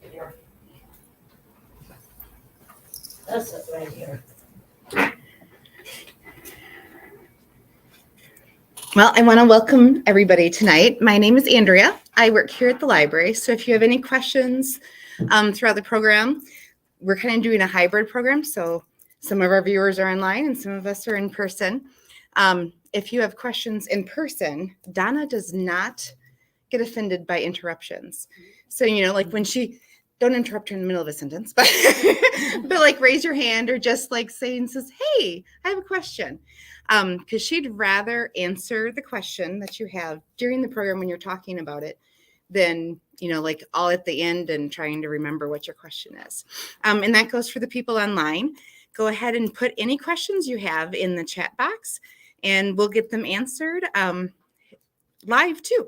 Here. This is right here. Well, I want to welcome everybody tonight. My name is Andrea. I work here at the library. So if you have any questions throughout the program, we're kind of doing a hybrid program. So some of our viewers are online and some of us are in person. If you have questions in person, Donna does not get offended by interruptions. So, like when don't interrupt her in the middle of a sentence, but like raise your hand or just like say and says, hey, I have a question. Because she'd rather answer the question that you have during the program when you're talking about it than, like all at the end and trying to remember what your question is. And that goes for the people online. Go ahead and put any questions you have in the chat box and we'll get them answered live too.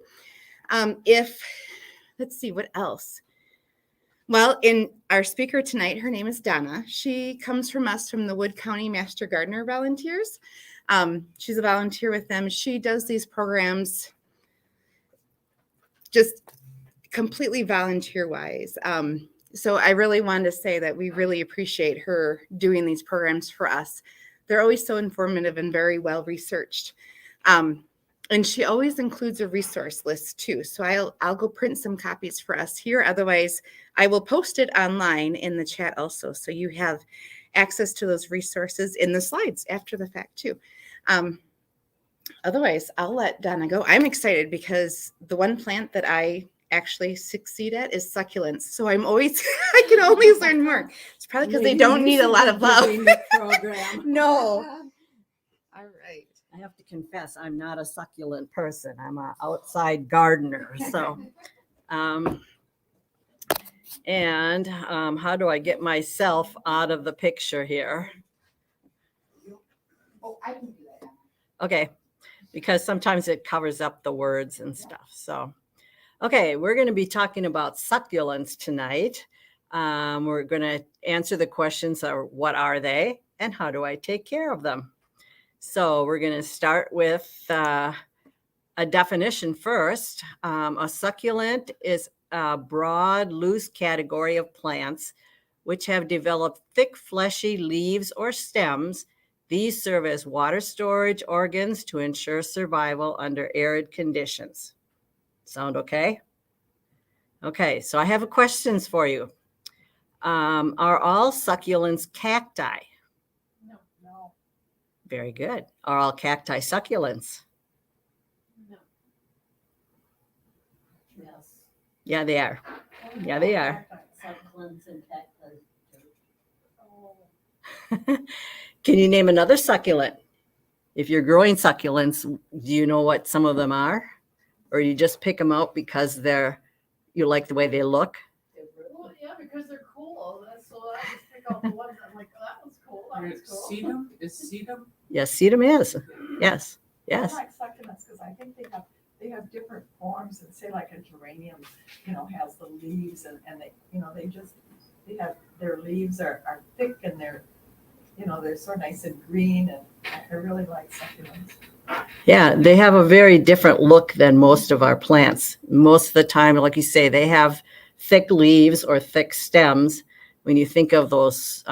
Let's see what else. Well, in our speaker tonight, her name is Donna. She comes from us from the Wood County Master Gardener Volunteers. She's a volunteer with them. She does these programs just completely volunteer-wise. So I really wanted to say that we really appreciate her doing these programs for us. They're always so informative and very well researched. And she always includes a resource list too. So I'll go print some copies for us here. Otherwise, I will post it online in the chat also. So you have access to those resources in the slides after the fact too. Otherwise, I'll let Donna go. I'm excited because the one plant that I actually succeed at is succulents. So I'm always, I can always learn more. It's probably because they don't need a lot of love. No. All right. I have to confess, I'm not a succulent person. I'm an outside gardener. So, how do I get myself out of the picture here? Oh, I can do that. Okay, because sometimes it covers up the words and stuff. So, okay, we're going to be talking about succulents tonight. We're going to answer the questions of what are they and how do I take care of them? So we're going to start with a definition first. A succulent is a broad, loose category of plants which have developed thick, fleshy leaves or stems. These serve as water storage organs to ensure survival under arid conditions. Sound okay? Okay, so I have questions for you. Are all succulents cacti? No. Very good. Are all cacti succulents? No. Yes. Yeah, they are. Yeah, they are. Succulents and cacti. Can you name another succulent? If you're growing succulents, do you know what some of them are? Or you just pick them out because you like the way they look? Well, yeah, because they're cool. So I just pick out the ones I'm like, oh, that one's cool. That one's cool. Sedum? Is sedum? Yes, sedum is. Yes. I like succulents because I think they have different forms, and say like a geranium, has the leaves and they, they have their leaves are thick and they're so nice and green, and I really like succulents. Yeah, they have a very different look than most of our plants. Most of the time, like you say, they have thick leaves or thick stems. When you think of those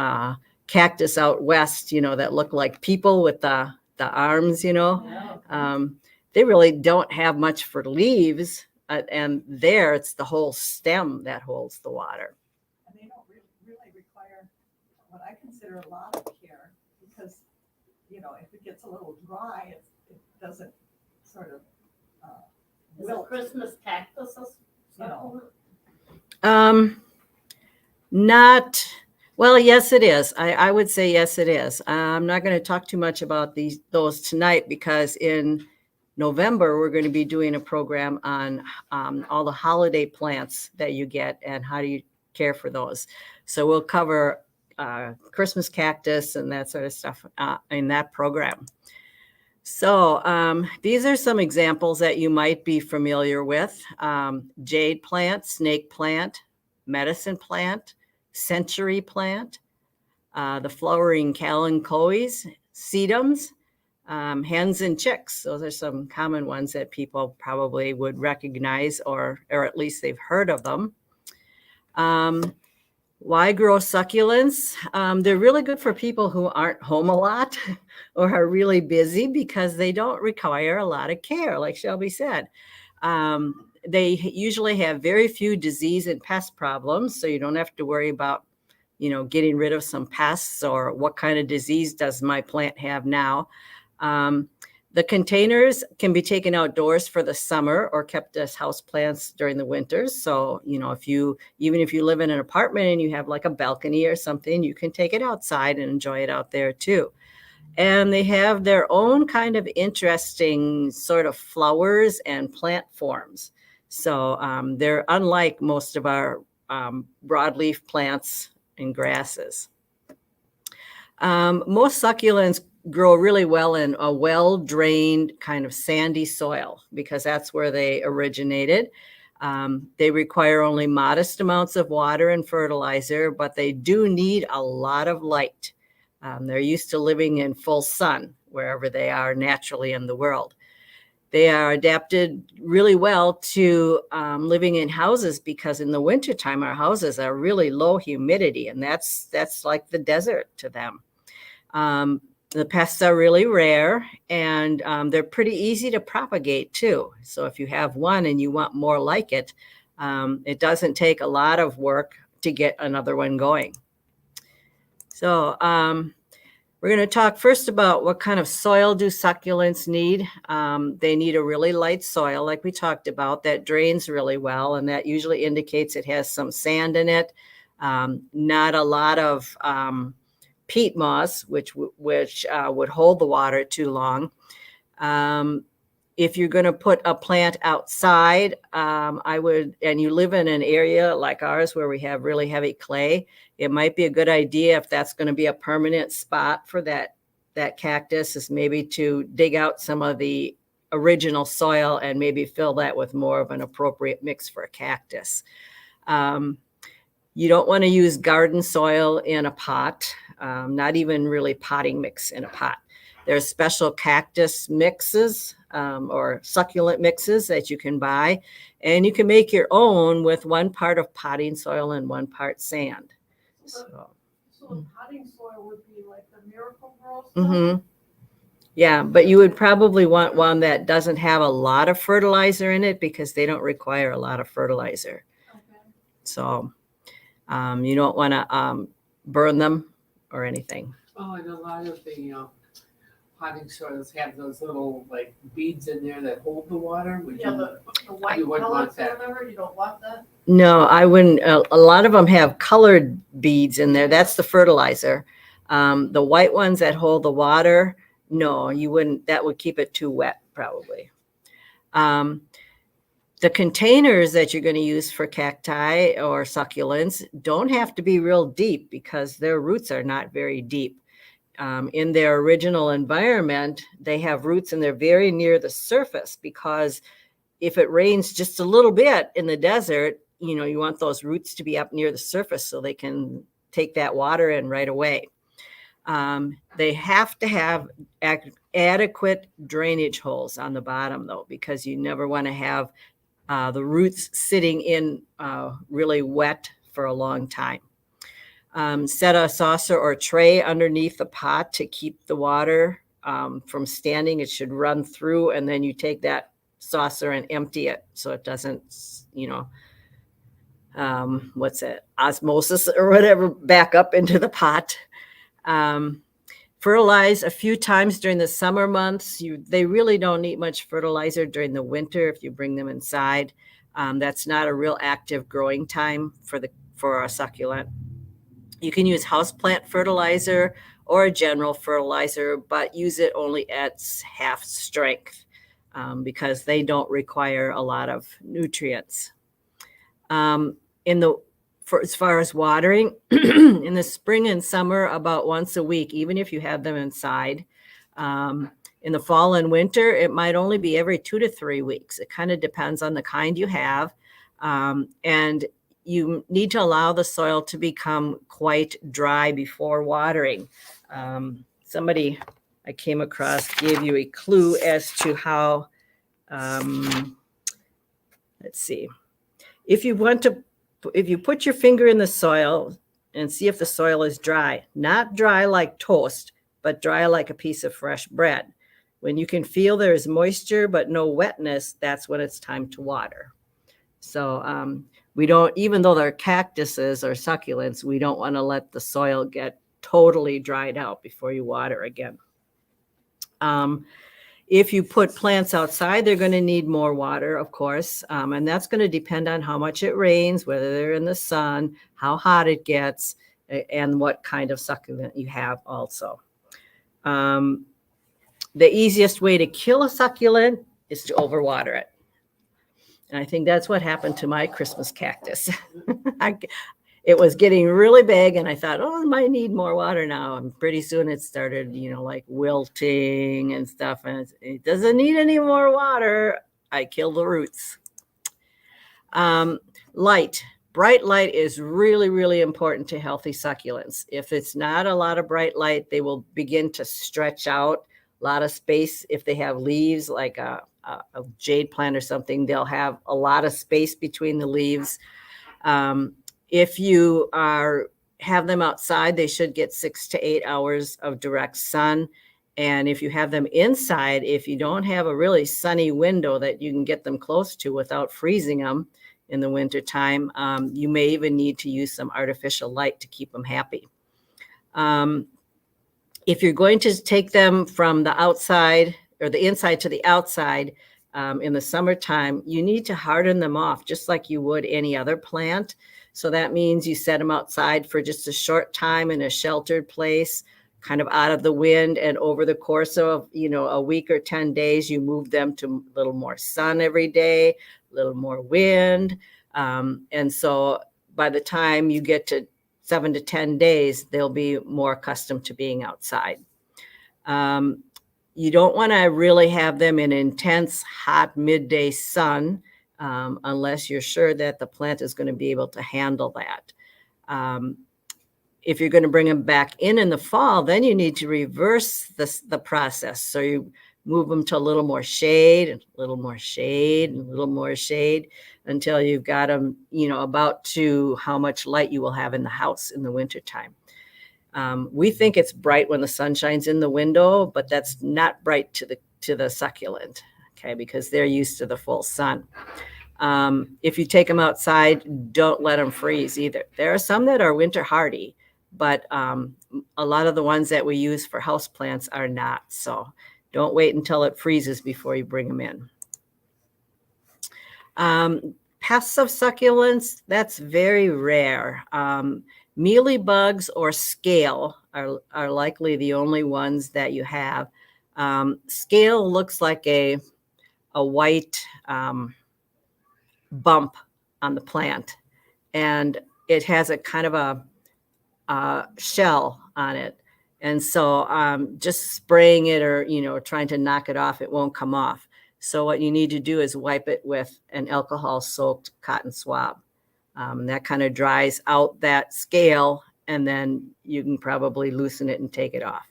cactus out west, that look like people with the arms, they really don't have much for leaves. And there, it's the whole stem that holds the water. And they don't really require what I consider a lot of care because, if it gets a little dry, it doesn't sort of wilt. Christmas cactuses? Not, well, yes, it is. I would say yes, it is. I'm not going to talk too much about those tonight because in November, we're going to be doing a program on all the holiday plants that you get and how do you care for those. So we'll cover Christmas cactus and that sort of stuff in that program. So these are some examples that you might be familiar with. Jade plant, snake plant, medicine plant, century plant, the flowering kalanchoes, sedums, hens and chicks. Those are some common ones that people probably would recognize or at least they've heard of them. Why grow succulents? They're really good for people who aren't home a lot or are really busy because they don't require a lot of care, like Shelby said. They usually have very few disease and pest problems, so you don't have to worry about, getting rid of some pests or what kind of disease does my plant have now. The containers can be taken outdoors for the summer or kept as house plants during the winters. So, even if you live in an apartment and you have like a balcony or something, you can take it outside and enjoy it out there too. And they have their own kind of interesting sort of flowers and plant forms. So they're unlike most of our broadleaf plants and grasses. Most succulents grow really well in a well-drained kind of sandy soil because that's where they originated. They require only modest amounts of water and fertilizer, but they do need a lot of light. They're used to living in full sun wherever they are naturally in the world. They are adapted really well to living in houses because in the wintertime, our houses are really low humidity, and that's like the desert to them. The pests are really rare, and they're pretty easy to propagate too. So if you have one and you want more like it, it doesn't take a lot of work to get another one going. So we're going to talk first about what kind of soil do succulents need. They need a really light soil, like we talked about, that drains really well, and that usually indicates it has some sand in it, not a lot of peat moss, which would hold the water too long. If you're going to put a plant outside, and you live in an area like ours where we have really heavy clay, it might be a good idea if that's going to be a permanent spot for that cactus is maybe to dig out some of the original soil and maybe fill that with more of an appropriate mix for a cactus. You don't want to use garden soil in a pot, not even really potting mix in a pot. There's special cactus mixes or succulent mixes that you can buy, and you can make your own with 1 part of potting soil and 1 part sand. So the potting soil would be like the Miracle-Gro stuff? Mm-hmm. Yeah, but you would probably want one that doesn't have a lot of fertilizer in it because they don't require a lot of fertilizer. Okay. So you don't want to burn them or anything. Oh, and a lot of the potting soils have those little like beads in there that hold the water. Yeah, the white pellets or whatever, you don't want that? No, I wouldn't. A lot of them have colored beads in there. That's the fertilizer. The white ones that hold the water, no, you wouldn't. That would keep it too wet, probably. The containers that you're going to use for cacti or succulents don't have to be real deep because their roots are not very deep. In their original environment, they have roots and they're very near the surface because if it rains just a little bit in the desert, you want those roots to be up near the surface so they can take that water in right away. They have to have adequate drainage holes on the bottom, though, because you never want to have the roots sitting in really wet for a long time. Set a saucer or tray underneath the pot to keep the water from standing. It should run through, and then you take that saucer and empty it so it doesn't, osmosis or whatever, back up into the pot. Fertilize a few times during the summer months. They really don't need much fertilizer during the winter if you bring them inside. That's not a real active growing time for a succulent. You can use houseplant fertilizer or a general fertilizer, but use it only at half strength because they don't require a lot of nutrients. As far as watering, in the spring and summer, about once a week, even if you have them inside. In the fall and winter, it might only be every 2 to 3 weeks. It kind of depends on the kind you have. And you need to allow the soil to become quite dry before watering. Somebody I came across gave you a clue as to how, let's see. If you want to if you put your finger in the soil and see if the soil is dry, not dry like toast, but dry like a piece of fresh bread. When you can feel there is moisture but no wetness, that's when it's time to water. So we don't, even though they're cactuses or succulents, we don't want to let the soil get totally dried out before you water again. If you put plants outside, they're going to need more water, of course, and that's going to depend on how much it rains, whether they're in the sun, how hot it gets, and what kind of succulent you have also. The easiest way to kill a succulent is to overwater it. And I think that's what happened to my Christmas cactus. It was getting really big, and I thought, oh, it might need more water now. And pretty soon it started, like wilting and stuff, and it doesn't need any more water. I killed the roots. Light. Bright light is really, really important to healthy succulents. If it's not a lot of bright light, they will begin to stretch out a lot of space. If they have leaves, like a jade plant or something, they'll have a lot of space between the leaves. If you have them outside, they should get 6 to 8 hours of direct sun. And if you have them inside, if you don't have a really sunny window that you can get them close to without freezing them in the wintertime, you may even need to use some artificial light to keep them happy. If you're going to take them from the outside or the inside to the outside in the summertime, you need to harden them off just like you would any other plant. So that means you set them outside for just a short time in a sheltered place, kind of out of the wind. And over the course of, a week or 10 days, you move them to a little more sun every day, a little more wind. And so by the time you get to 7 to 10 days, they'll be more accustomed to being outside. You don't want to really have them in intense hot midday sun unless you're sure that the plant is going to be able to handle that. If you're going to bring them back in the fall, then you need to reverse the process. So you move them to a little more shade, and a little more shade, and a little more shade until you've got them, about to how much light you will have in the house in the wintertime. We think it's bright when the sun shines in the window, but that's not bright to the succulent, okay, because they're used to the full sun. If you take them outside, don't let them freeze either. There are some that are winter hardy, but a lot of the ones that we use for houseplants are not. So don't wait until it freezes before you bring them in. Pests of succulents, that's very rare. Mealybugs or scale are likely the only ones that you have. Scale looks like a white bump on the plant, and it has a kind of a shell on it. And so just spraying it or, trying to knock it off, it won't come off. So what you need to do is wipe it with an alcohol-soaked cotton swab. That kind of dries out that scale, and then you can probably loosen it and take it off.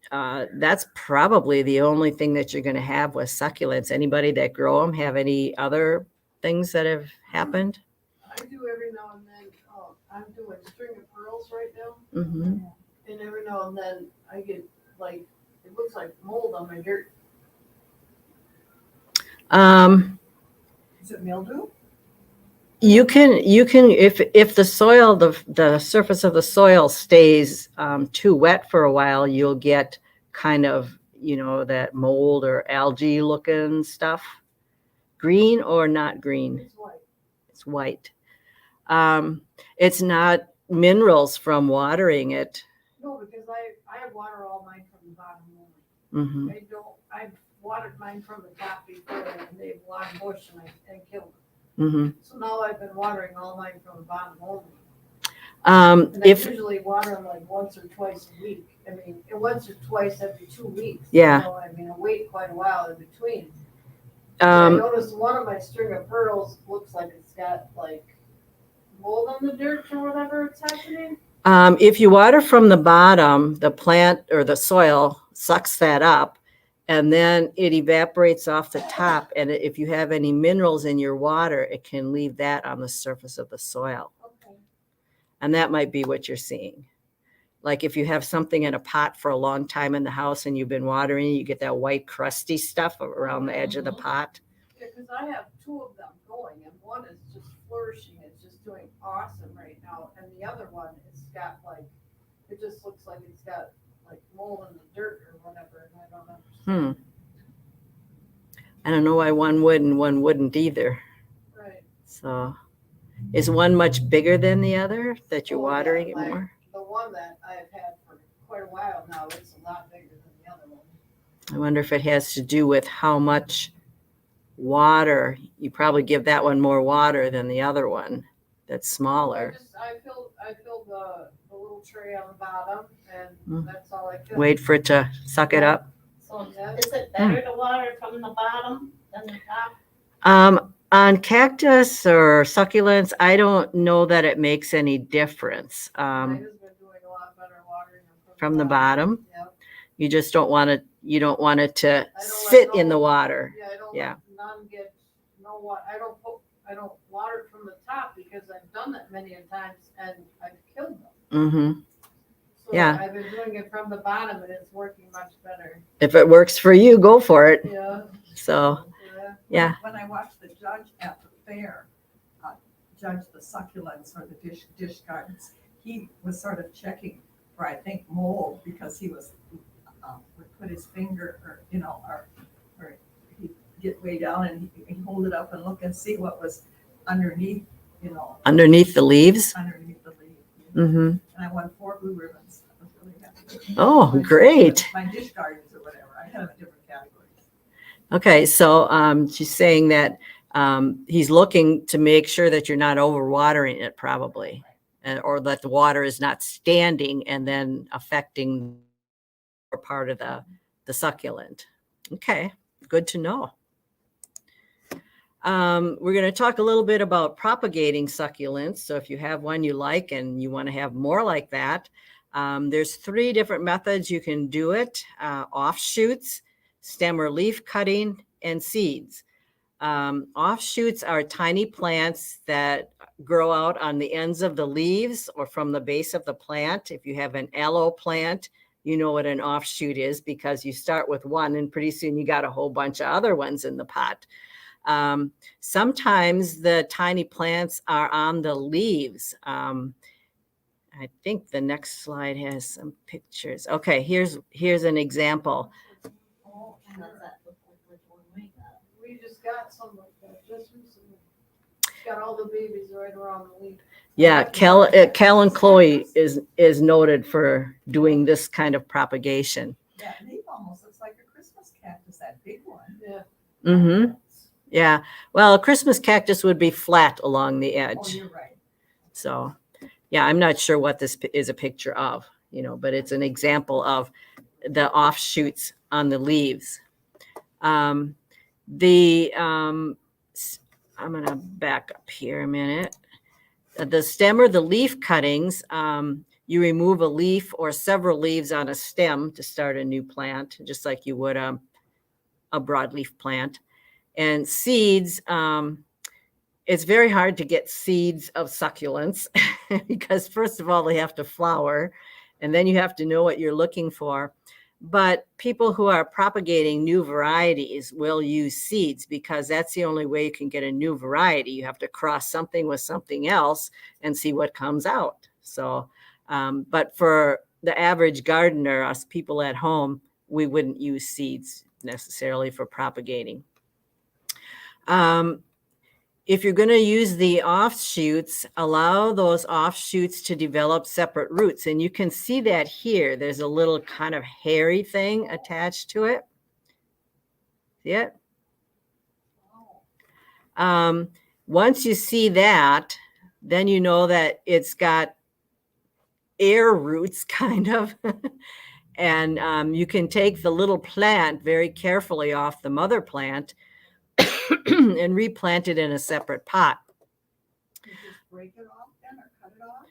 That's probably the only thing that you're going to have with succulents. Anybody that grow them have any other things that have happened? I do every now and then. I'm doing string of pearls right now. Mm-hmm. And every now and then I get it looks like mold on my dirt. Is it mildew? You can if the soil, the surface of the soil stays too wet for a while, you'll get kind of, that mold or algae looking stuff. Green or not green? It's white. It's white. It's not minerals from watering it. No, because I water all mine from the bottom only. Mm-hmm. I've watered mine from the top before and they've logged bush and I killed them. Mm-hmm. So now I've been watering all mine from the bottom only. And I usually water them like once or twice a week. I mean, once or twice every 2 weeks. Yeah. I wait quite a while in between. I noticed one of my string of pearls looks like it's got like mold on the dirt or whatever it's happening. If you water from the bottom, the plant or the soil sucks that up, and then it evaporates off the top. And if you have any minerals in your water, it can leave that on the surface of the soil. Okay. And that might be what you're seeing. Like if you have something in a pot for a long time in the house and you've been watering, you get that white crusty stuff around the edge of the pot. Yeah, because I have two of them going, and one is just flourishing, it's just doing awesome right now, and the other one, it's got like, it just looks like it's got like mold in the dirt or whatever, and I don't understand. I don't know why one would and one wouldn't either. Right. So is one much bigger than the other that you're Oh, yeah, watering it like more? The one that I've had for quite a while now, it's a lot bigger than the other one. I wonder if it has to do with how much water. You probably give that one more water than the other one that's smaller. I filled the little tray on the bottom, and that's all I filled. Wait for it to suck it up. So is it better to water from the bottom than the top? On cactus or succulents, I don't know that it makes any difference. Mine has been doing a lot better watering them From the bottom, Yep. you just don't want it. You don't want it to I don't sit let in the no- water. Yeah, I don't Yeah. let none get no what I don't water it from the top because I've done that many a times and I've killed them. Mm-hmm. So Yeah. I've been doing it from the bottom and it's working much better. If it works for you, go for it. Yeah. So Yeah. yeah. When I watched the judge at the fair, judge the succulents or the dish gardens, he was sort of checking for, I think, mold, because he was, would put his finger or he'd get way down and he'd hold it up and look and see what was underneath, Underneath the leaves. underneath the leaf. Mm-hmm. And I won 4 blue ribbons. I was really happy. Oh, great. My dish gardens or whatever, I had them in different categories. Okay, so she's saying that he's looking to make sure that you're not overwatering it, probably, or that the water is not standing and then affecting part of the succulent. Okay, good to know. We're going to talk a little bit about propagating succulents. So if you have one you like and you want to have more like that, there's 3 different methods you can do it: offshoots, stem or leaf cutting, and seeds. Offshoots are tiny plants that grow out on the ends of the leaves or from the base of the plant. If you have an aloe plant, you know what an offshoot is, because you start with one and pretty soon you got a whole bunch of other ones in the pot. Sometimes the tiny plants are on the leaves. I think the next slide has some pictures. Okay, here's an example. Oh, Does that look like which one we got? we just got some like that just recently. Got all the babies right around the leaf. Yeah, Cal and Chloe is noted for doing this kind of propagation. That leaf almost looks like a Christmas cactus, that big one. Yeah. Mm-hmm. Yeah. Well, a Christmas cactus would be flat along the Oh, edge. you're right. So, yeah, I'm not sure what this is a picture of, but it's an example of the offshoots on the leaves. I'm going to back up here a minute. The stem or the leaf cuttings, you remove a leaf or several leaves on a stem to start a new plant, just like you would a broadleaf plant. And seeds, it's very hard to get seeds of succulents because, first of all, they have to flower, and then you have to know what you're looking for. But people who are propagating new varieties will use seeds because that's the only way you can get a new variety. You have to cross something with something else and see what comes out. So, but for the average gardener, us people at home, we wouldn't use seeds necessarily for propagating. If you're going to use the offshoots, allow those offshoots to develop separate roots. And you can see that here. There's a little kind of hairy thing attached to it. See it? Once you see that, then you know that it's got air roots, kind of. And you can take the little plant very carefully off the mother plant and replant it in a separate pot. You just break it off then or cut it off?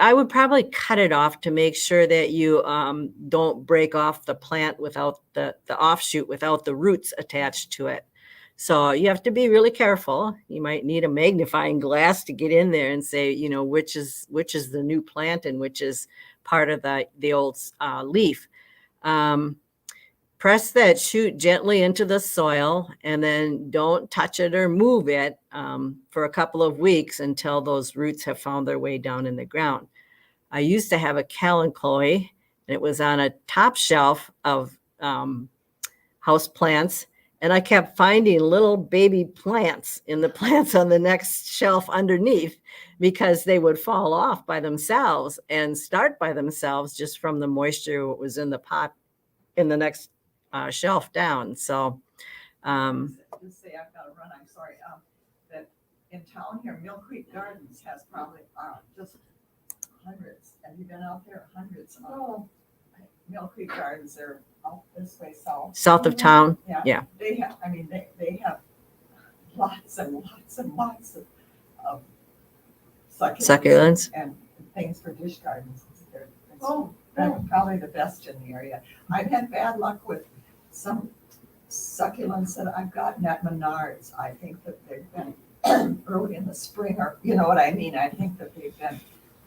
I would probably cut it off to make sure that you don't break off the plant without the offshoot without the roots attached to it. So you have to be really careful. You might need a magnifying glass to get in there and say, you know, which is the new plant and which is part of the old leaf. Press that shoot gently into the soil and then don't touch it or move it for a couple of weeks until those roots have found their way down in the ground. I used to have a Kalanchoe, and it was on a top shelf of house plants, and I kept finding little baby plants in the plants on the next shelf underneath because they would fall off by themselves and start by themselves just from the moisture that was in the pot in the next shelf down. So, Just say I've got to run. I'm sorry. That in town here, Mill Creek Gardens has probably just hundreds. Have you been out there? Hundreds. Mill Creek Gardens. They're out this way south of town. Yeah. They have. I mean, they have lots and lots and lots of Succulents. and things for dish gardens. They're Oh, probably the best in the area. I've had bad luck with some succulents that I've gotten at Menards. I think that they've been early in the spring, or you know what I mean. I think that they've been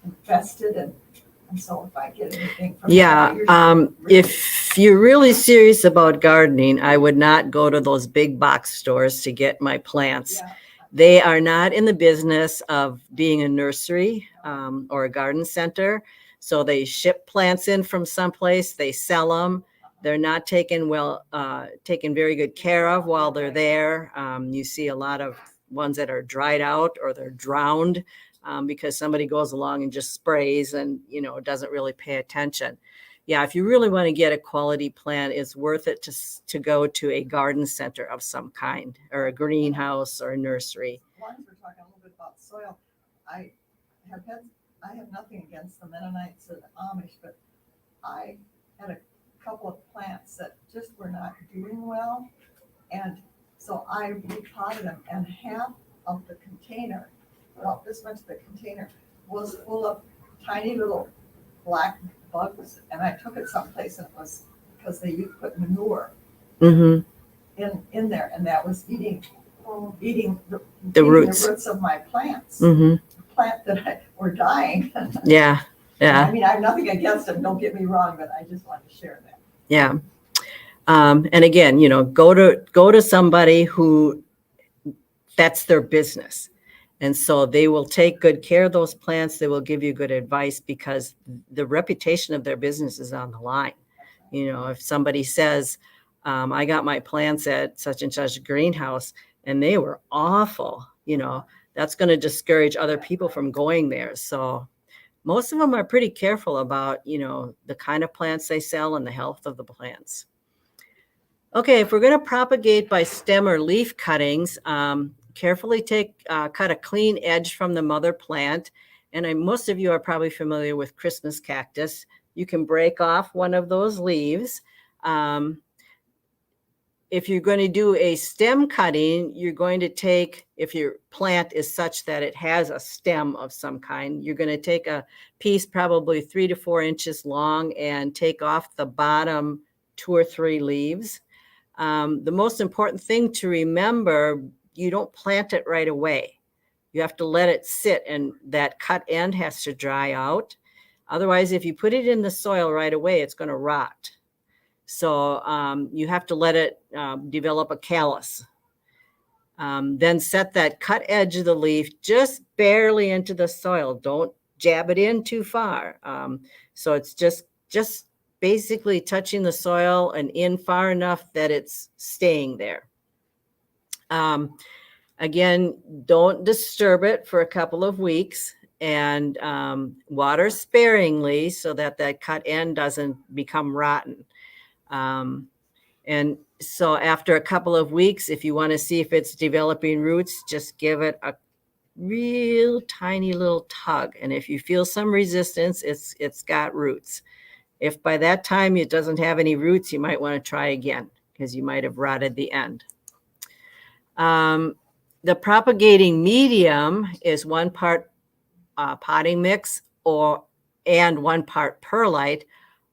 infested, and so if I get anything from if you're really serious about gardening, I would not go to those big box stores to get my plants. Yeah. They are not in the business of being a nursery or a garden center. So they ship plants in from someplace, they sell them. They're not taken very good care of while they're there. You see a lot of ones that are dried out or they're drowned because somebody goes along and just sprays and, you know, doesn't really pay attention. Yeah, if you really want to get a quality plant, it's worth it to go to a garden center of some kind or a greenhouse or a nursery. Ones we're talking a little bit about soil. I have nothing against the Mennonites or the Amish, but I had a couple of plants that just were not doing well. And so I repotted them, and half of the container, well, this much of the container was full of tiny little black bugs. And I took it someplace, and it was because they put manure in there, and that was eating The roots of my plants. Mm-hmm. Plant that were dying. Yeah. I mean, I have nothing against them, don't get me wrong, but I just wanted to share that. Yeah. And again, you know, go to somebody who that's their business. And so they will take good care of those plants. They will give you good advice because the reputation of their business is on the line. You know, if somebody says, I got my plants at such and such greenhouse and they were awful, you know, that's going to discourage other people from going there. So most of them are pretty careful about, you know, the kind of plants they sell and the health of the plants. Okay, if we're going to propagate by stem or leaf cuttings, carefully cut a clean edge from the mother plant. And most of you are probably familiar with Christmas cactus. You can break off one of those leaves. If you're going to do a stem cutting, you're going to take, if your plant is such that it has a stem of some kind, you're going to take a piece probably 3 to 4 inches long and take off the bottom 2 or 3 leaves. The most important thing to remember, you don't plant it right away. You have to let it sit, and that cut end has to dry out. Otherwise, if you put it in the soil right away, it's going to rot. So you have to let it develop a callus. Then set that cut edge of the leaf just barely into the soil. Don't jab it in too far. So it's just basically touching the soil and in far enough that it's staying there. Again, don't disturb it for a couple of weeks, and water sparingly so that cut end doesn't become rotten. And so after a couple of weeks, if you want to see if it's developing roots, just give it a real tiny little tug. And if you feel some resistance, it's got roots. If by that time it doesn't have any roots, you might want to try again because you might have rotted the end. The propagating medium is 1 part potting mix and 1 part perlite,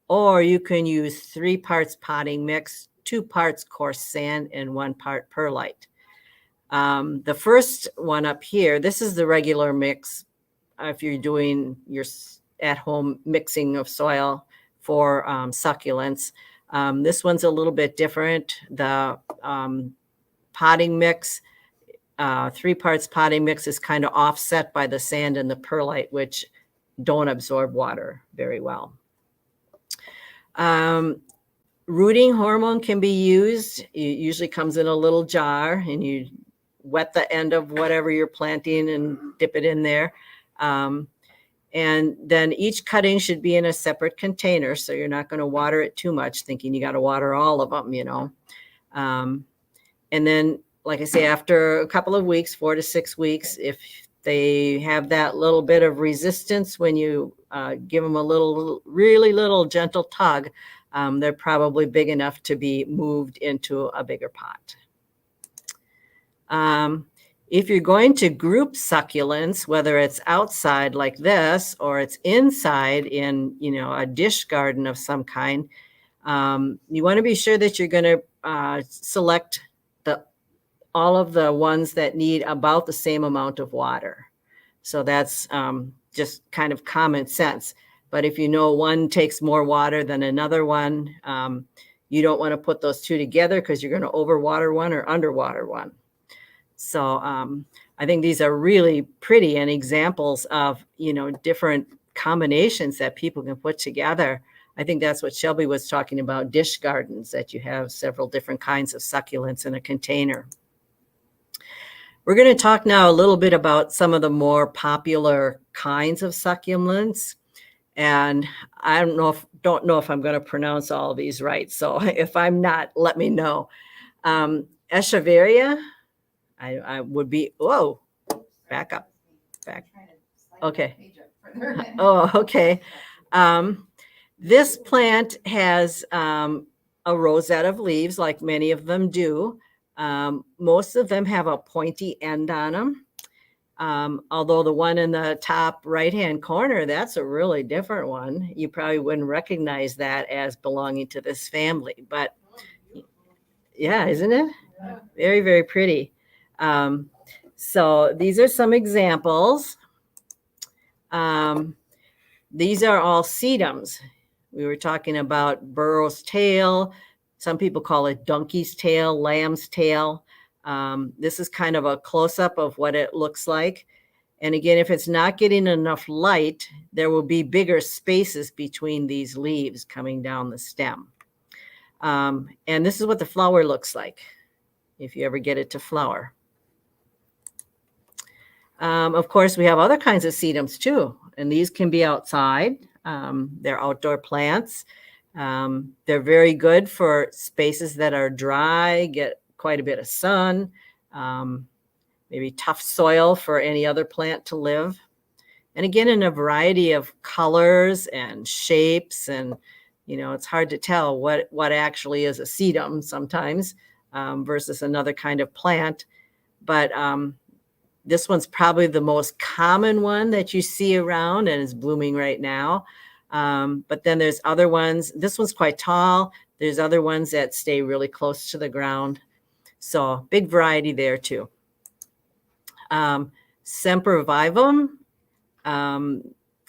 or you can use 3 parts potting mix, 2 parts coarse sand, and 1 part perlite. The first one up here, this is the regular mix. If you're doing your at-home mixing of soil for succulents, this one's a little bit different. The potting mix, 3 parts potting mix, is kind of offset by the sand and the perlite, which don't absorb water very well. Rooting hormone can be used. It usually comes in a little jar, and you wet the end of whatever you're planting and dip it in there. And then each cutting should be in a separate container, so you're not going to water it too much, thinking you got to water all of them, you know. And then, like I say, after a couple of weeks, 4 to 6 weeks, if they have that little bit of resistance when you give them a really little gentle tug, they're probably big enough to be moved into a bigger pot. If you're going to group succulents, whether it's outside like this or it's inside in, you know, a dish garden of some kind, you want to be sure that you're going to select all of the ones that need about the same amount of water. So that's just kind of common sense. But if you know one takes more water than another one, you don't want to put those two together because you're going to overwater one or underwater one. So I think these are really pretty and examples of, you know, different combinations that people can put together. I think that's what Shelby was talking about, dish gardens, that you have several different kinds of succulents in a container. We're going to talk now a little bit about some of the more popular kinds of succulents. And I don't know if I'm going to pronounce all of these right. So if I'm not, let me know. Echeveria, I would be, whoa, back up. Okay. Oh, okay. This plant has a rosette of leaves, like many of them do. Most of them have a pointy end on them. Although the one in the top right-hand corner, that's a really different one. You probably wouldn't recognize that as belonging to this family, but yeah, isn't it? Very, very pretty. So these are some examples. These are all sedums. We were talking about burro's tail. Some people call it donkey's tail, lamb's tail. This is kind of a close-up of what it looks like. And again, if it's not getting enough light, there will be bigger spaces between these leaves coming down the stem. And this is what the flower looks like, if you ever get it to flower. Of course, we have other kinds of sedums too, and these can be outside. They're outdoor plants. They're very good for spaces that are dry, get quite a bit of sun, maybe tough soil for any other plant to live. And again, in a variety of colors and shapes, and you know, it's hard to tell what actually is a sedum sometimes versus another kind of plant. But this one's probably the most common one that you see around and is blooming right now. But then there's other ones. This one's quite tall. There's other ones that stay really close to the ground. So big variety there too. Sempervivum.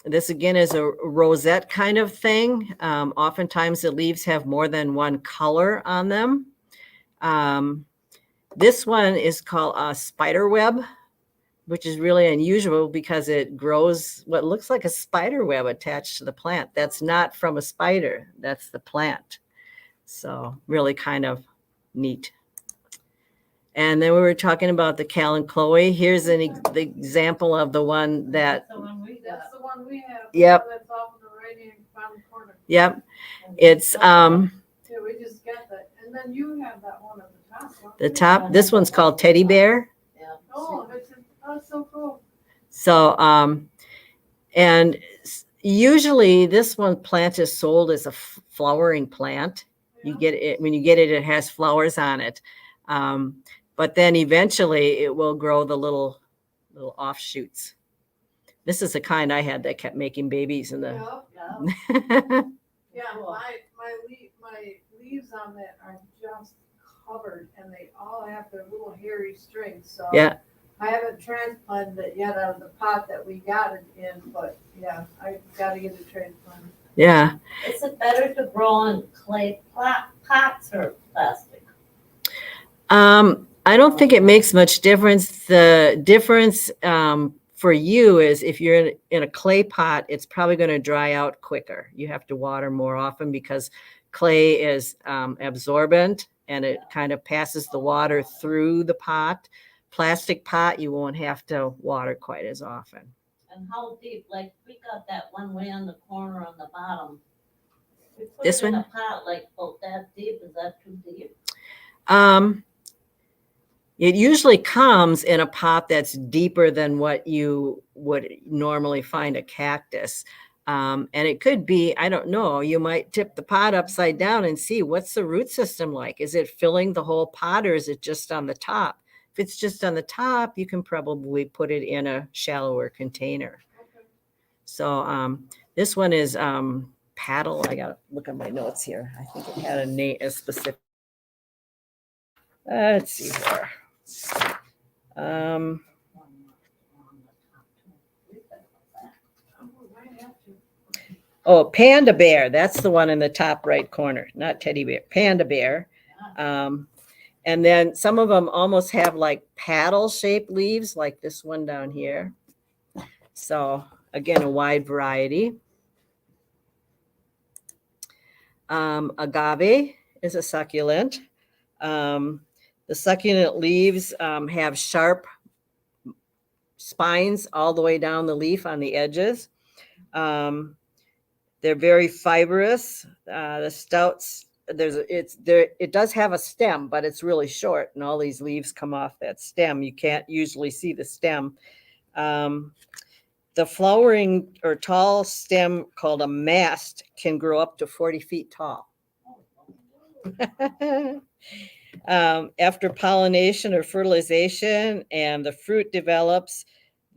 This again is a rosette kind of thing. Oftentimes the leaves have more than one color on them. This one is called a spider web, which is really unusual because it grows what looks like a spider web attached to the plant. That's not from a spider, that's the plant. So really kind of neat. And then we were talking about the Cal and Chloe. Here's the example of the one that. That's the one we got. That's the one we have. Yep. That's off in the right-hand bottom corner. Yep. It's Yeah, we just got that. And then you have that one at the top. don't the you? top. This one's called Teddy Bear. Yeah. Oh, that's so cool. So, and usually this one plant is sold as a flowering plant. You get it when you get it, it has flowers on it. But then eventually it will grow the little offshoots. This is the kind I had that kept making babies in the. Yeah, yeah, my leaves on that are just covered and they all have their little hairy strings, so. Yeah. I haven't transplanted it yet out of the pot that we got it in, but yeah, I gotta get it transplanted. Yeah. Is it better to grow in clay pots or plastic? I don't think it makes much difference. The difference for you is if you're in a clay pot, it's probably going to dry out quicker. You have to water more often because clay is absorbent and it kind of passes the water through the pot. Plastic pot, you won't have to water quite as often. And how deep? Like we got that one way on the corner on the bottom. We put This it in one? a pot like about that deep. Is that too deep? It usually comes in a pot that's deeper than what you would normally find a cactus. And it could be, I don't know, you might tip the pot upside down and see what's the root system like. Is it filling the whole pot or is it just on the top? If it's just on the top, you can probably put it in a shallower container. Okay. So this one is paddle. I got to look at my notes here. I think it had a name, a specific. Let's see here. Oh, panda bear. That's the one in the top right corner, not teddy bear. Panda bear. And then some of them almost have like paddle shaped leaves, like this one down here. So again, a wide variety. Agave is a succulent. The succulent leaves have sharp spines all the way down the leaf on the edges. They're very fibrous. The stouts, it does have a stem, but it's really short, and all these leaves come off that stem. You can't usually see the stem. The flowering or tall stem called a mast can grow up to 40 feet tall. After pollination or fertilization and the fruit develops,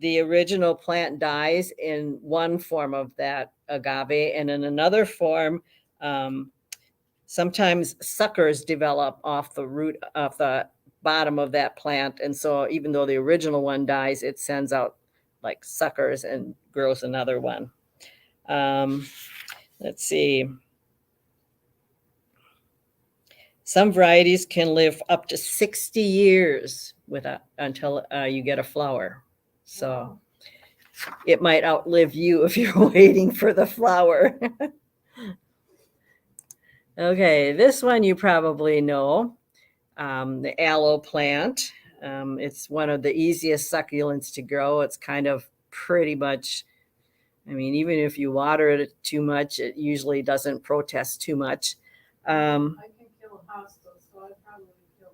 the original plant dies in one form of that agave, and in another form, sometimes suckers develop off the root of the bottom of that plant. And so even though the original one dies, it sends out like suckers and grows another one. Let's see. Some varieties can live up to 60 years until you get a flower. So it might outlive you if you're waiting for the flower. Okay, this one you probably know, the aloe plant. It's one of the easiest succulents to grow. It's kind of pretty much, I mean, even if you water it too much, it usually doesn't protest too much. I can kill hostas, so I'd probably kill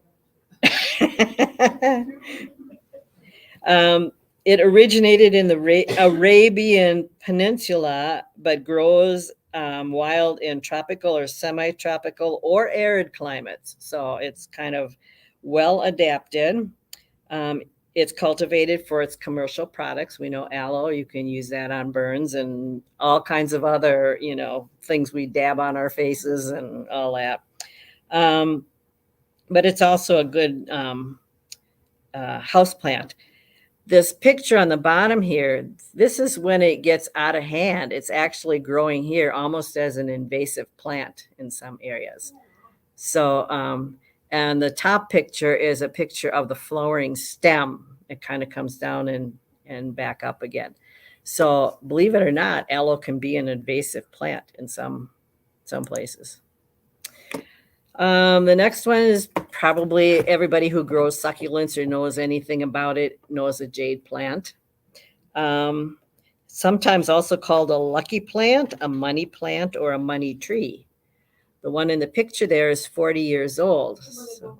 them. It originated in the Arabian Peninsula, but grows wild in tropical or semi-tropical or arid climates. So it's kind of well adapted. It's cultivated for its commercial products. We know aloe, you can use that on burns and all kinds of other, things we dab on our faces and all that. But it's also a good house plant. This picture on the bottom here, this is when it gets out of hand. It's actually growing here almost as an invasive plant in some areas. So, and the top picture is a picture of the flowering stem. It kind of comes down and back up again. So believe it or not, aloe can be an invasive plant in some places. The next one is probably everybody who grows succulents or knows anything about it knows a jade plant. Sometimes also called a lucky plant, a money plant, or a money tree. The one in the picture there is 40 years old. So.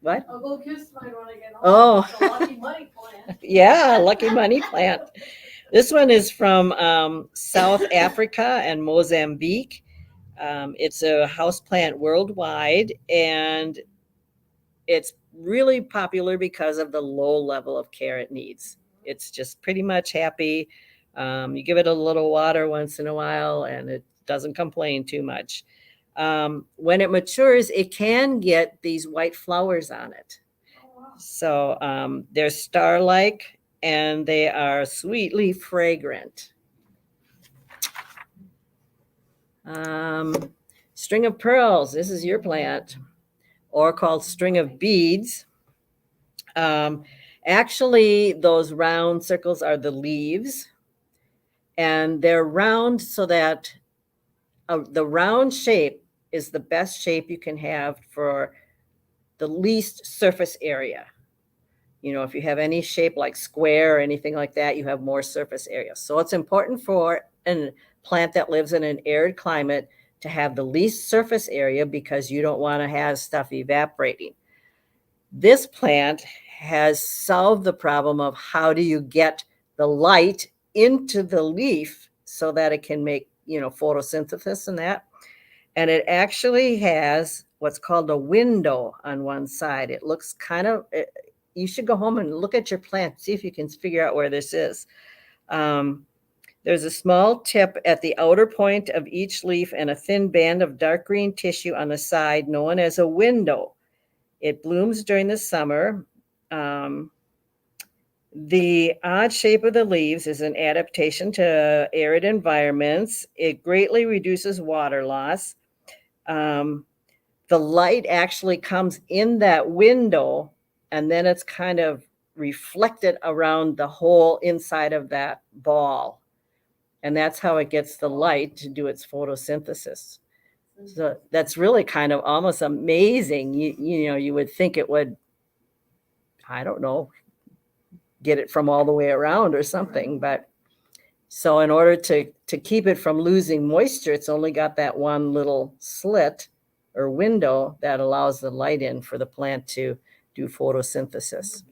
What? I'll go kiss mine when I get home. Oh. It's a lucky money plant. Yeah, lucky money plant. This one is from South Africa and Mozambique. It's a houseplant worldwide, and it's really popular because of the low level of care it needs. It's just pretty much happy. You give it a little water once in a while and it doesn't complain too much. When it matures, it can get these white flowers on it. So they're star-like and they are sweetly fragrant. String of pearls. This is your plant, or called string of beads. Actually, those round circles are the leaves, and they're round so that the round shape is the best shape you can have for the least surface area. You know, if you have any shape like square or anything like that, you have more surface area. So it's important for a plant that lives in an arid climate to have the least surface area because you don't want to have stuff evaporating. This plant has solved the problem of how do you get the light into the leaf so that it can make, photosynthesis and that. And it actually has what's called a window on one side. It looks you should go home and look at your plant, see if you can figure out where this is. There's a small tip at the outer point of each leaf and a thin band of dark green tissue on the side known as a window. It blooms during the summer. The odd shape of the leaves is an adaptation to arid environments. It greatly reduces water loss. The light actually comes in that window and then it's kind of reflected around the whole inside of that ball. And that's how it gets the light to do its photosynthesis. So that's really kind of almost amazing. You would think it would, I don't know, get it from all the way around or something. But so in order to keep it from losing moisture, it's only got that one little slit or window that allows the light in for the plant to do photosynthesis.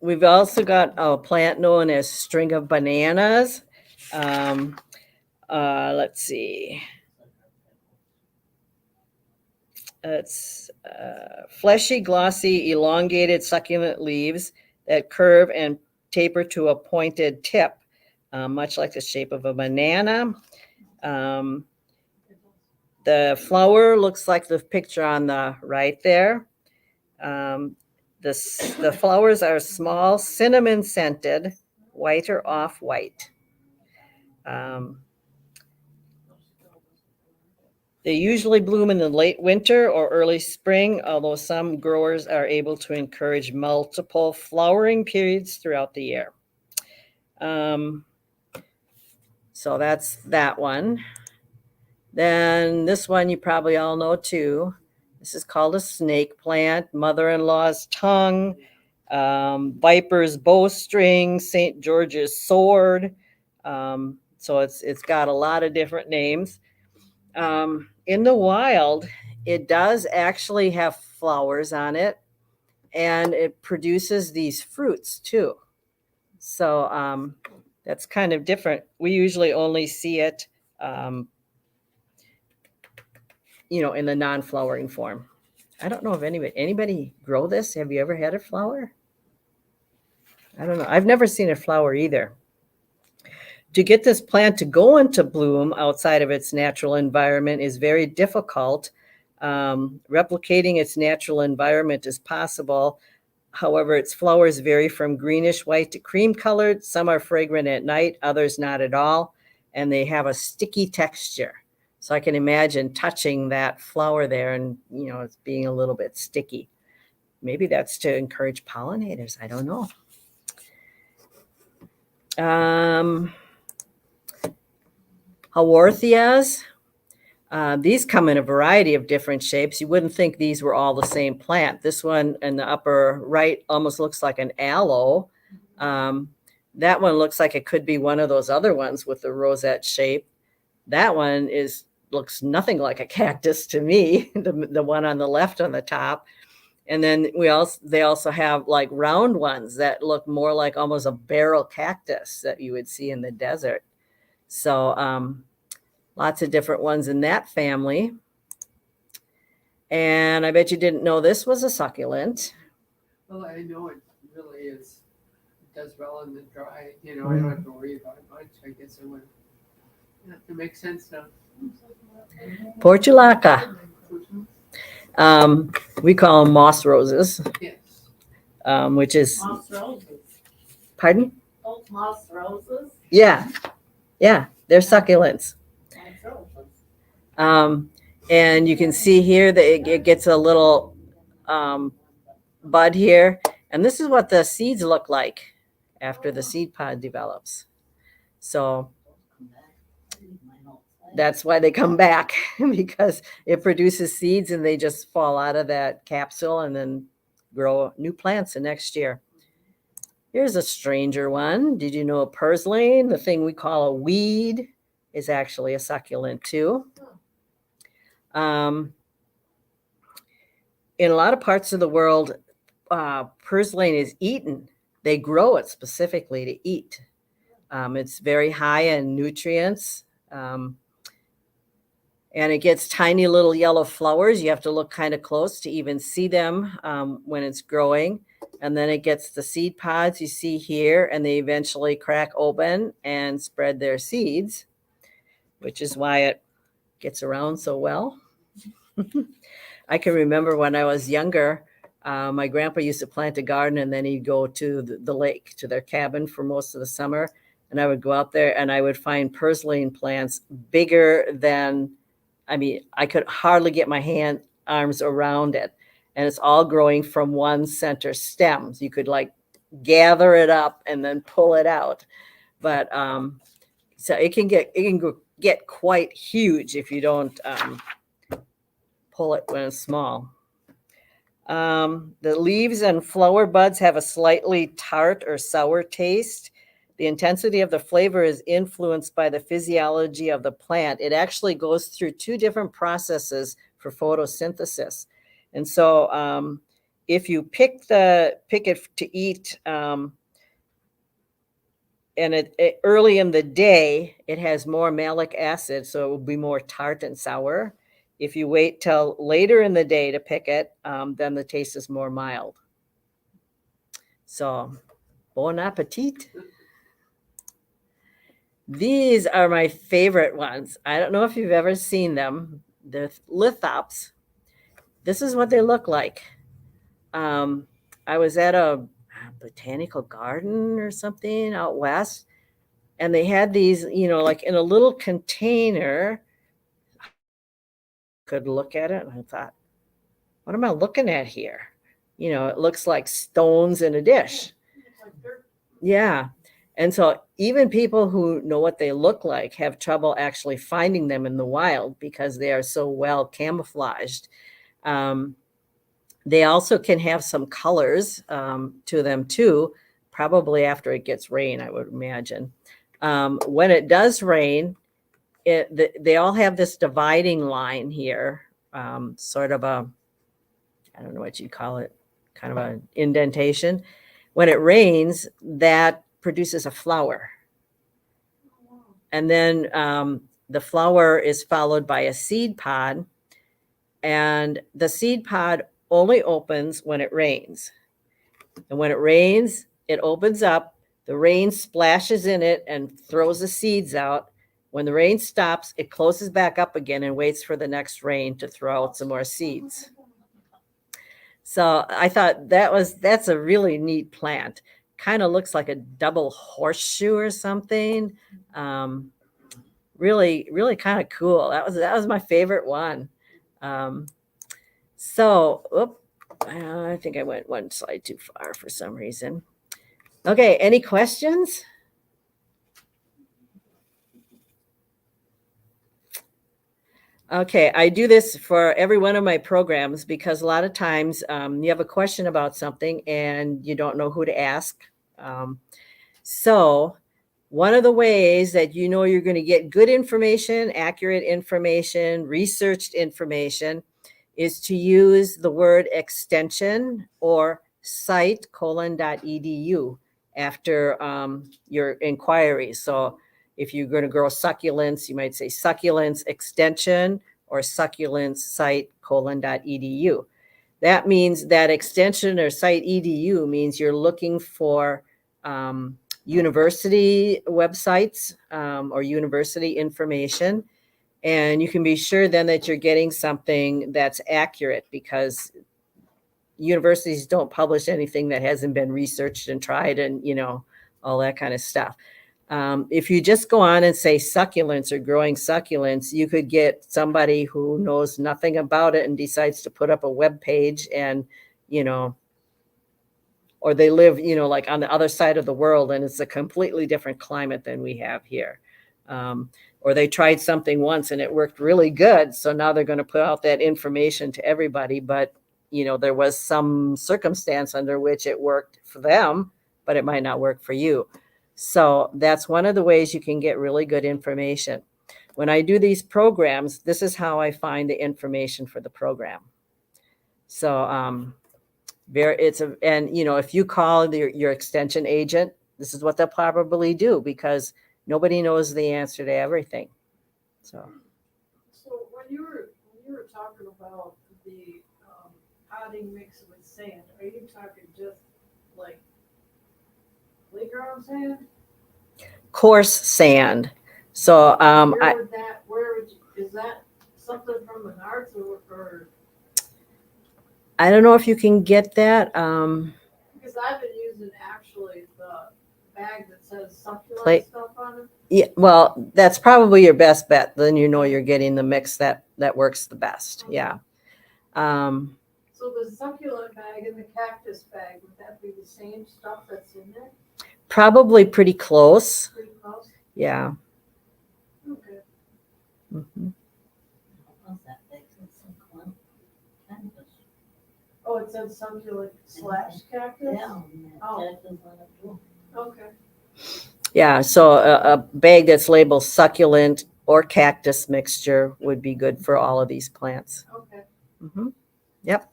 We've also got a plant known as string of bananas. Let's see. It's fleshy, glossy, elongated, succulent leaves that curve and taper to a pointed tip, much like the shape of a banana. The flower looks like the picture on the right there. The flowers are small, cinnamon scented, white or off-white. They usually bloom in the late winter or early spring, although some growers are able to encourage multiple flowering periods throughout the year. So that's that one. Then this one you probably all know too. This is called a snake plant, mother-in-law's tongue, viper's bowstring, St. George's sword. So it's got a lot of different names. In the wild, it does actually have flowers on it, and it produces these fruits too. So that's kind of different. We usually only see it in the non-flowering form. I don't know if anybody grow this. Have you ever had a flower? I don't know. I've never seen a flower either. To get this plant to go into bloom outside of its natural environment is very difficult. Replicating its natural environment is possible. However, its flowers vary from greenish white to cream colored. Some are fragrant at night, others not at all, and they have a sticky texture. So I can imagine touching that flower there and, it's being a little bit sticky. Maybe that's to encourage pollinators. I don't know. Haworthias. These come in a variety of different shapes. You wouldn't think these were all the same plant. This one in the upper right almost looks like an aloe. That one looks like it could be one of those other ones with the rosette shape. That one looks nothing like a cactus to me, the one on the left on the top. And then they also have like round ones that look more like almost a barrel cactus that you would see in the desert. So lots of different ones in that family. And I bet you didn't know this was a succulent. Well, I know it really is, it does well in the dry, I don't have to worry about it much, I guess I would. Yeah, it makes sense now. Portulaca. We call them moss roses, Yes. which is, Moss roses. pardon? Those moss roses. Yeah, they're succulents. Moss roses. And you can see here that it gets a little bud here. And this is what the seeds look like after the seed pod develops. So that's why they come back, because it produces seeds and they just fall out of that capsule and then grow new plants the next year. Here's a stranger one. Did you know purslane, the thing we call a weed, is actually a succulent too? In a lot of parts of the world, purslane is eaten. They grow it specifically to eat. It's very high in nutrients. And it gets tiny little yellow flowers. You have to look kind of close to even see them when it's growing. And then it gets the seed pods you see here, and they eventually crack open and spread their seeds, which is why it gets around so well. I can remember when I was younger, my grandpa used to plant a garden, and then he'd go to the lake, to their cabin for most of the summer. And I would go out there and I would find purslane plants bigger than, I could hardly get my arms around it. And it's all growing from one center stem. So you could like gather it up and then pull it out. But so it can get quite huge if you don't pull it when it's small. The leaves and flower buds have a slightly tart or sour taste. The intensity of the flavor is influenced by the physiology of the plant. It actually goes through two different processes for photosynthesis. And so if you pick it to eat, and it early in the day, it has more malic acid, so it will be more tart and sour. If you wait till later in the day to pick it, then the taste is more mild. So, bon appetit. These are my favorite ones. I don't know if you've ever seen them. They're lithops. This is what they look like. I was at a botanical garden or something out west, and they had these, like in a little container. Could look at it, and I thought, what am I looking at here? It looks like stones in a dish. Yeah. And so even people who know what they look like have trouble actually finding them in the wild because they are so well camouflaged. They also can have some colors to them too, probably after it gets rain, I would imagine. When it does rain, they all have this dividing line here, sort of I don't know what you'd call it, kind of an indentation. When it rains, that produces a flower. And then the flower is followed by a seed pod. And the seed pod only opens when it rains. And when it rains, it opens up, the rain splashes in it and throws the seeds out. When the rain stops, it closes back up again and waits for the next rain to throw out some more seeds. So I thought that's a really neat plant. Kind of looks like a double horseshoe or something. Really, really kind of cool. That was my favorite one. I think I went one slide too far for some reason. Okay, any questions? Okay, I do this for every one of my programs because a lot of times you have a question about something and you don't know who to ask. So one of the ways that you're going to get good information, accurate information, researched information is to use the word extension or site:/.edu after your inquiry. So if you're going to grow succulents, you might say succulents extension or succulents site:/.edu. That means that extension or site edu means you're looking for university websites or university information. And you can be sure then that you're getting something that's accurate, because universities don't publish anything that hasn't been researched and tried and, all that kind of stuff. If you just go on and say succulents or growing succulents, you could get somebody who knows nothing about it and decides to put up a web page and, or they live, like on the other side of the world and it's a completely different climate than we have here. Or they tried something once and it worked really good. So now they're going to put out that information to everybody. But, there was some circumstance under which it worked for them, but it might not work for you. So that's one of the ways you can get really good information. When I do these programs, this is how I find the information for the program. So if you call your extension agent, this is what they'll probably do, because nobody knows the answer to everything. So when you were talking about the potting mix with sand, are you talking just like playground sand? coarse sand. So is that something from Menards or? I don't know if you can get that. Because I've been using actually the bag that says succulent stuff on it. Yeah, well, that's probably your best bet. Then you're getting the mix that works the best. Okay. Yeah. So the succulent bag and the cactus bag, would that be the same stuff that's in there? Probably pretty close. Pretty close? Yeah. Okay. Mm-hmm. What's that big succulent? Cactus. Oh, it says succulent / cactus? Yeah. Oh. Cactus on it too. Okay. Yeah. So a bag that's labeled succulent or cactus mixture would be good for all of these plants. Okay. Mm-hmm. Yep.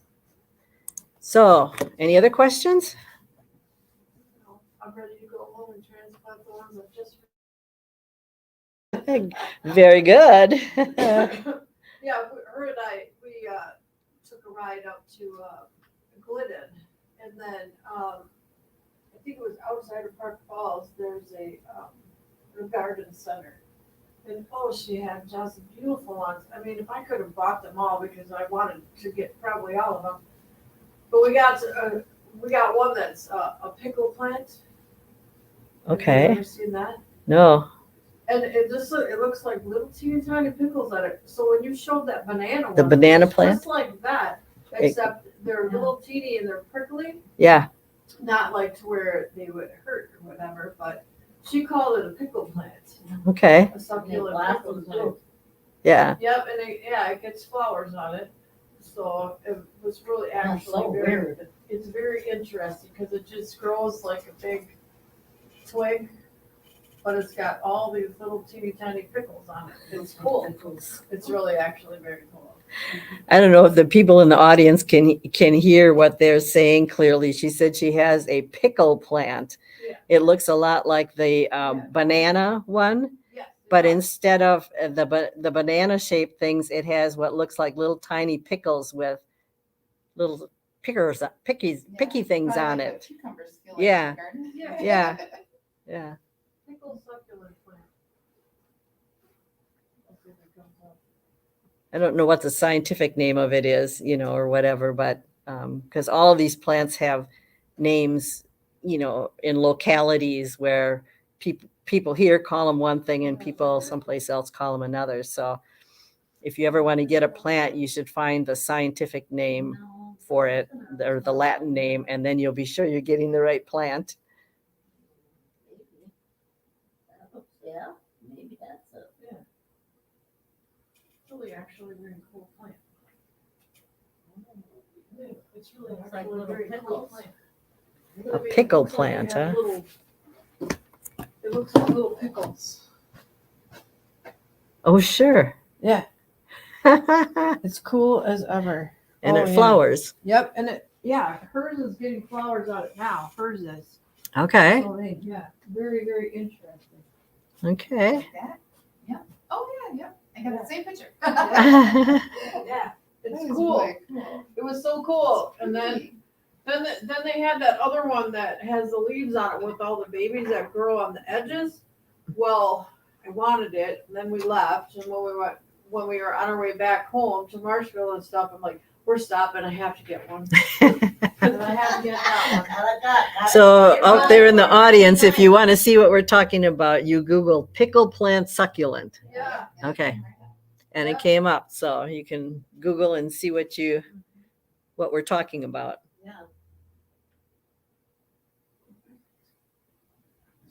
So, any other questions? No, I'm ready to go home and transplant the ones I've just. Very good. Yeah, her and I, we took a ride up to Glidden, and then I think it was outside of Park Falls. There's a garden center, and she had just beautiful ones. I mean, if I could have bought them all, because I wanted to get probably all of them, but we got one that's a pickle plant. Have you Okay. ever seen that? No. And it looks like little teeny tiny pickles on it. So when you showed that banana one, The banana it's plant? just like that, except they're little teeny and they're prickly, Yeah. not like to where they would hurt or whatever. But she called it a pickle plant, Okay. a succulent blossom pickle plant. too. Yeah. Yep, and it gets flowers on it. So it was really That's actually so very. weird. It's very interesting because it just grows like a big twig. But it's got all these little teeny tiny pickles on it. It's cool. It's really actually very cool. I don't know if the people in the audience can hear what they're saying clearly. She said she has a pickle plant. Yeah. It looks a lot like the banana one, Yes. but instead of the banana shaped things, it has what looks like little tiny pickles with little picky things on it. Yeah. Yeah. Yeah. Pickle succulent plant. Let's see if it comes up. I don't know what the scientific name of it is, or whatever, but because all of these plants have names, in localities where people here call them one thing and people someplace else call them another. So if you ever want to get a plant, you should find the scientific name for it, or the Latin name, and then you'll be sure you're getting the right plant. Yeah, maybe that's it. Yeah. Really actually very cool plant. Yeah, it's really Looks like actually a little very cool pickles. plant. A I mean, it pickle looks like they plant, have huh? It looks like little pickles. Oh, sure. Yeah, And it's cool as ever. it yeah. flowers. Yep, and hers is getting flowers on it now. Hers is. Okay. So Yeah, very, very interesting. Okay. Like that? Yeah. Oh, yeah, yep. I got the same picture. Yeah, That it's is cool. really cool. It was so cool. And then they had that other one that has the leaves on it with all the babies that grow on the edges. Well, I wanted it, and then we left, and when we were on our way back home to Marshville and stuff, I'm like, we're stopping, I have to get one. And I have to get that one. So out there in the audience, if you want to see what we're talking about, you Google pickle plant succulent. Yeah. Okay. And it came up, so you can Google and see what we're talking about. Yeah.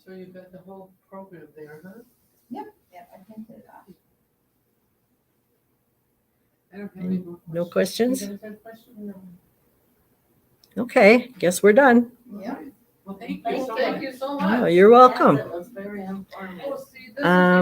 So you've got the whole program there, huh? Yeah, I printed it off. I don't have any more questions. No questions? You guys have questions? No. Okay, guess we're done. Yeah. Well, thank you Thank so Thank much. you so Oh, much. you're welcome. Yes, it was very informative. Oh, see, this is Um,